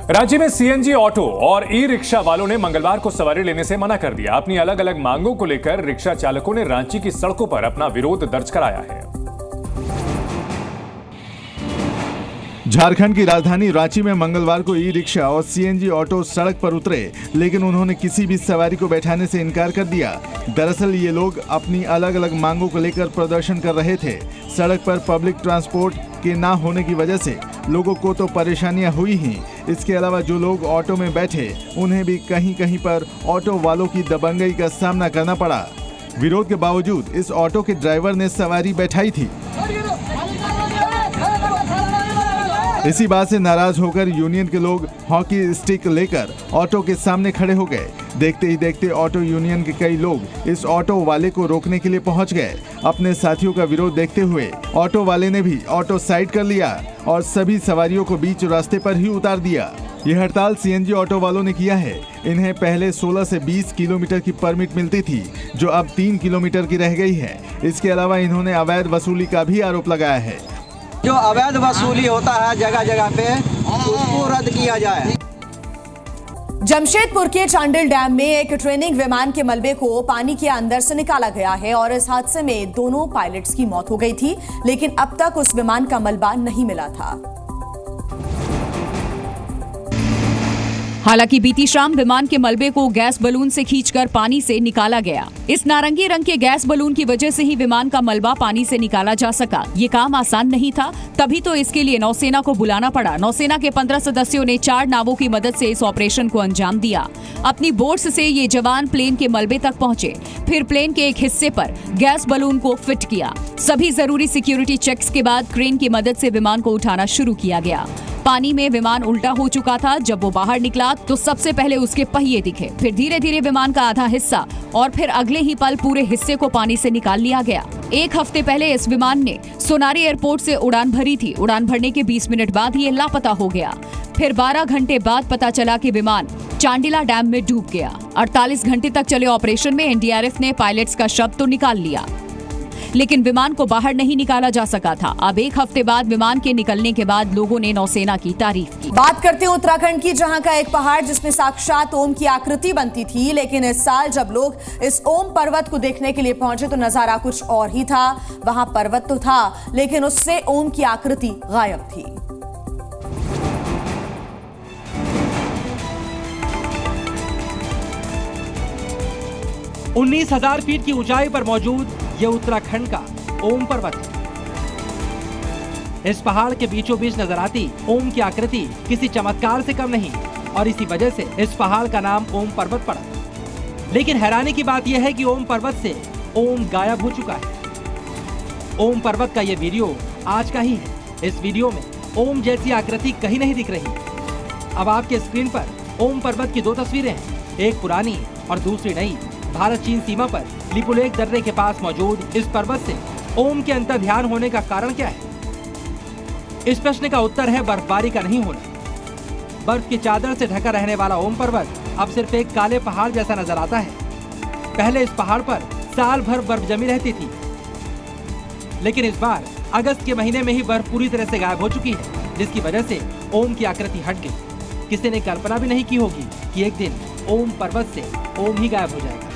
रांची में CNG auto और e rickshaw वालों ने मंगलवार को सवारी लेने से मना कर दिया। अपनी अलग अलग मांगों को लेकर रिक्शा चालकों ने रांची की सड़कों पर अपना विरोध दर्ज कराया है। झारखंड की राजधानी रांची में मंगलवार को ई रिक्शा और सीएनजी ऑटो सड़क पर उतरे, लेकिन उन्होंने किसी भी सवारी को बैठाने से इनकार कर दिया। दरअसल ये लोग अपनी अलग अलग मांगों को लेकर प्रदर्शन कर रहे थे। सड़क पर पब्लिक ट्रांसपोर्ट के ना होने की वजह से लोगों को तो परेशानियां हुई ही, इसके अलावा जो लोग ऑटो में बैठे उन्हें भी कहीं कहीं पर ऑटो वालों की दबंगई का सामना करना पड़ा। विरोध के बावजूद इस ऑटो के ड्राइवर ने सवारी बैठाई थी। इसी बात से नाराज होकर यूनियन के लोग हॉकी स्टिक लेकर ऑटो के सामने खड़े हो गए। देखते ही देखते ऑटो यूनियन के कई लोग इस ऑटो वाले को रोकने के लिए पहुंच गए। अपने साथियों का विरोध देखते हुए ऑटो वाले ने भी ऑटो साइड कर लिया और सभी सवारियों को बीच रास्ते पर ही उतार दिया। यह हड़ताल सीएनजी ऑटो वालों ने किया है। इन्हें पहले 16 से 20 किलोमीटर की परमिट मिलती थी, जो अब 3 किलोमीटर की रह गई है। इसके अलावा इन्होंने अवैध वसूली का भी आरोप लगाया है। जो अवैध वसूली होता है जगह जगह पे, उसको रद्द किया जाए। जमशेदपुर के चांडिल डैम में एक ट्रेनिंग विमान के मलबे को पानी के अंदर से निकाला गया है और इस हादसे में दोनों पायलट्स की मौत हो गई थी, लेकिन अब तक उस विमान का मलबा नहीं मिला था। हालांकि बीती शाम विमान के मलबे को गैस बलून से खींचकर पानी से निकाला गया। इस नारंगी रंग के गैस बलून की वजह से ही विमान का मलबा पानी से निकाला जा सका। ये काम आसान नहीं था, तभी तो इसके लिए नौसेना को बुलाना पड़ा। नौसेना के 15 सदस्यों ने 4 नावों की मदद से इस ऑपरेशन को अंजाम दिया। अपनी बोट्स से ये जवान प्लेन के मलबे तक पहुंचे, फिर प्लेन के एक हिस्से पर गैस बलून को फिट किया। सभी जरूरी सिक्योरिटी चेक्स के बाद क्रेन की मदद से विमान को उठाना शुरू किया गया। पानी में विमान उल्टा हो चुका था। जब वो बाहर निकला तो सबसे पहले उसके पहिए दिखे, फिर धीरे धीरे विमान का आधा हिस्सा और फिर अगले ही पल पूरे हिस्से को पानी से निकाल लिया गया। 1 हफ्ते पहले इस विमान ने सोनारी एयरपोर्ट से उड़ान भरी थी। उड़ान भरने के 20 मिनट बाद ये लापता हो गया। फिर 12 घंटे बाद पता चला कि विमान चांडिला डैम में डूब गया। 48 घंटे तक चले ऑपरेशन में एनडीआरएफ ने पायलट्स का शव तो निकाल लिया, लेकिन विमान को बाहर नहीं निकाला जा सका था। अब 1 हफ्ते बाद विमान के निकलने के बाद लोगों ने नौसेना की तारीफ की। बात करते हैं उत्तराखंड की, जहां का एक पहाड़ जिसमें साक्षात ओम की आकृति बनती थी, लेकिन इस साल जब लोग इस ओम पर्वत को देखने के लिए पहुंचे तो नजारा कुछ और ही था। वहां पर्वत तो था, लेकिन उससे ओम की आकृति गायब थी। उन्नीस 19,000 फीट की ऊंचाई पर मौजूद ये उत्तराखंड का ओम पर्वत है। इस पहाड़ के बीचों बीच नजर आती ओम की आकृति किसी चमत्कार से कम नहीं और इसी वजह से इस पहाड़ का नाम ओम पर्वत पड़ा। लेकिन हैरानी की बात यह है कि ओम पर्वत से ओम गायब हो चुका है। ओम पर्वत का ये वीडियो आज का ही है। इस वीडियो में ओम जैसी आकृति कहीं नहीं दिख रही। अब आपके स्क्रीन पर ओम पर्वत की 2 तस्वीरें हैं, एक पुरानी और दूसरी नई। भारत चीन सीमा पर लिपुलेख दर्रे के पास मौजूद इस पर्वत से ओम के अंतर्ध्यान होने का कारण क्या है? इस प्रश्न का उत्तर है बर्फबारी का नहीं होना। बर्फ की चादर से ढका रहने वाला ओम पर्वत अब सिर्फ एक काले पहाड़ जैसा नजर आता है। पहले इस पहाड़ पर साल भर बर्फ जमी रहती थी, लेकिन इस बार अगस्त के महीने में ही बर्फ पूरी तरह से गायब हो चुकी है, जिसकी वजह से ओम की आकृति हट गई। किसी ने कल्पना भी नहीं की होगी कि एक दिन ओम पर्वत से ओम ही गायब हो जाएगा।